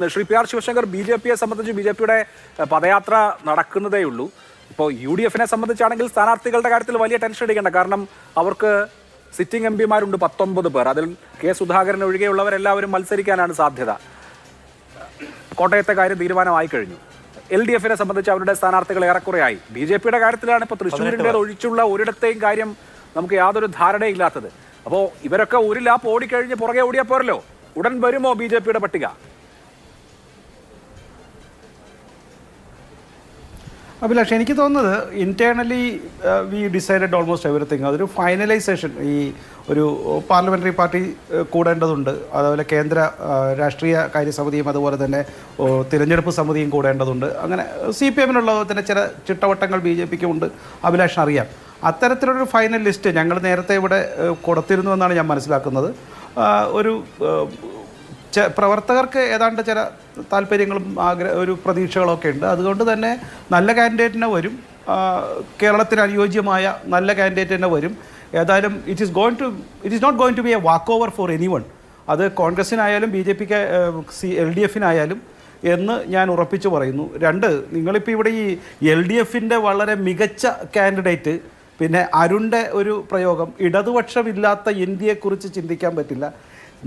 Shri P R Sivasankar B J പിയെ സംബന്ധിച്ച് B J പിയുടെ പദയാത്ര നടക്കുന്നതേയുള്ളൂ. ഇപ്പോൾ യു ഡി എഫിനെ സംബന്ധിച്ചാണെങ്കിൽ സ്ഥാനാർത്ഥികളുടെ കാര്യത്തിൽ വലിയ ടെൻഷൻ അടിക്കേണ്ട. കാരണം അവർക്ക് സിറ്റിംഗ് എം പിമാരുണ്ട് 19 പേർ. അതിൽ കെ സുധാകരൻ ഒഴികെയുള്ളവരെല്ലാവരും മത്സരിക്കാനാണ് സാധ്യത. കോട്ടയത്തെ കാര്യം തീരുമാനമായി കഴിഞ്ഞു. എൽ ഡി എഫിനെ സംബന്ധിച്ച് അവരുടെ സ്ഥാനാർത്ഥികൾ ഏറെക്കുറെയായി. ബി ജെ പിയുടെ കാര്യത്തിലാണ് ഇപ്പോൾ തൃശ്ശൂരിൻ്റെ ഒഴിച്ചുള്ള ഒരിടത്തെയും കാര്യം നമുക്ക് യാതൊരു ധാരണയില്ലാത്തത്. അപ്പോൾ ഇവരൊക്കെ ഒരു ലാപ്പ് ഓടിക്കഴിഞ്ഞ് പുറകെ ഓടിയാൽ പോരല്ലോ. ഉടൻ വരുമോ ബി ജെ പിയുടെ പട്ടിക? അഭിലാഷ്, എനിക്ക് തോന്നുന്നത് internally V decided almost everything. അതൊരു ഫൈനലൈസേഷൻ ഈ ഒരു പാർലമെൻ്ററി പാർട്ടി കൂടേണ്ടതുണ്ട്. അതുപോലെ കേന്ദ്ര രാഷ്ട്രീയ കാര്യസമിതിയും അതുപോലെ തന്നെ തിരഞ്ഞെടുപ്പ് സമിതിയും കൂടേണ്ടതുണ്ട്. അങ്ങനെ CPM തന്നെ ചില ചിട്ടവട്ടങ്ങൾ BJPക്ക് ഉണ്ട്. അഭിലാഷിന് അറിയാം. അത്തരത്തിലൊരു ഫൈനൽ ലിസ്റ്റ് ഞങ്ങൾ നേരത്തെ ഇവിടെ കൊടുത്തിരുന്നു എന്നാണ് ഞാൻ മനസ്സിലാക്കുന്നത്. ഒരു പ്രവർത്തകർക്ക് ഏതാണ്ട് ചില താല്പര്യങ്ങളും ഒരു പ്രതീക്ഷകളൊക്കെ ഉണ്ട്. അതുകൊണ്ട് തന്നെ നല്ല കാൻഡിഡേറ്റിനെ വരും, കേരളത്തിന് അനുയോജ്യമായ നല്ല കാൻഡിഡേറ്റിനെ വരും. ഏതായാലും it is not going to be a walkover for anyone. അത് കോൺഗ്രസിനായാലും BJPക്ക് LDFനായാലും എന്ന് ഞാൻ ഉറപ്പിച്ചു പറയുന്നു. രണ്ട്, നിങ്ങളിപ്പോൾ ഇവിടെ ഈ LDFൻ്റെ വളരെ മികച്ച കാൻഡിഡേറ്റ്, പിന്നെ അരുണിൻ്റെ ഒരു പ്രയോഗം, ഇടതുപക്ഷമില്ലാത്ത ഇന്ത്യയെക്കുറിച്ച് ചിന്തിക്കാൻ പറ്റില്ല.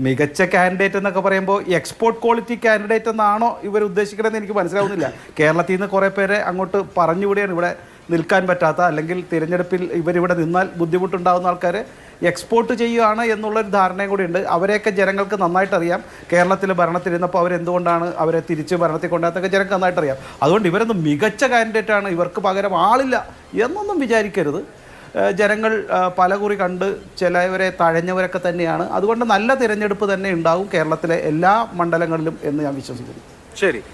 മികച്ച കാൻഡിഡേറ്റ് എന്നൊക്കെ പറയുമ്പോൾ എക്സ്പോർട്ട് ക്വാളിറ്റി കാൻഡിഡേറ്റ് എന്നാണോ ഇവർ ഉദ്ദേശിക്കണമെന്ന് എനിക്ക് മനസ്സിലാവുന്നില്ല. കേരളത്തിൽ നിന്ന് കുറേ പേരെ അങ്ങോട്ട് പറഞ്ഞുകൂടിയാണ് ഇവിടെ നിൽക്കാൻ പറ്റാത്ത, അല്ലെങ്കിൽ തിരഞ്ഞെടുപ്പിൽ ഇവരിവിടെ നിന്നാൽ ബുദ്ധിമുട്ടുണ്ടാകുന്ന ആൾക്കാരെ എക്സ്പോർട്ട് ചെയ്യുകയാണ് എന്നുള്ളൊരു ധാരണയും കൂടിയുണ്ട്. അവരെയൊക്കെ ജനങ്ങൾക്ക് നന്നായിട്ടറിയാം. കേരളത്തിൽ ഭരണത്തിലിരുന്നപ്പോൾ അവരെന്തുകൊണ്ടാണ് അവരെ തിരിച്ച് ഭരണത്തിൽ കൊണ്ടാത്തൊക്കെ ജനങ്ങൾക്ക് നന്നായിട്ടറിയാം. അതുകൊണ്ട് ഇവരൊന്നും മികച്ച കാൻഡിഡേറ്റാണ്, ഇവർക്ക് പകരം ആളില്ല എന്നൊന്നും വിചാരിക്കരുത്. ജനങ്ങൾ പലകുറി കണ്ട് ചിലവരെ തഴഞ്ഞവരൊക്കെ തന്നെയാണ്. അതുകൊണ്ട് നല്ല തിരഞ്ഞെടുപ്പ് തന്നെ ഉണ്ടാവും കേരളത്തിലെ എല്ലാ മണ്ഡലങ്ങളിലും എന്ന് ഞാൻ വിശ്വസിക്കുന്നു. ശരി.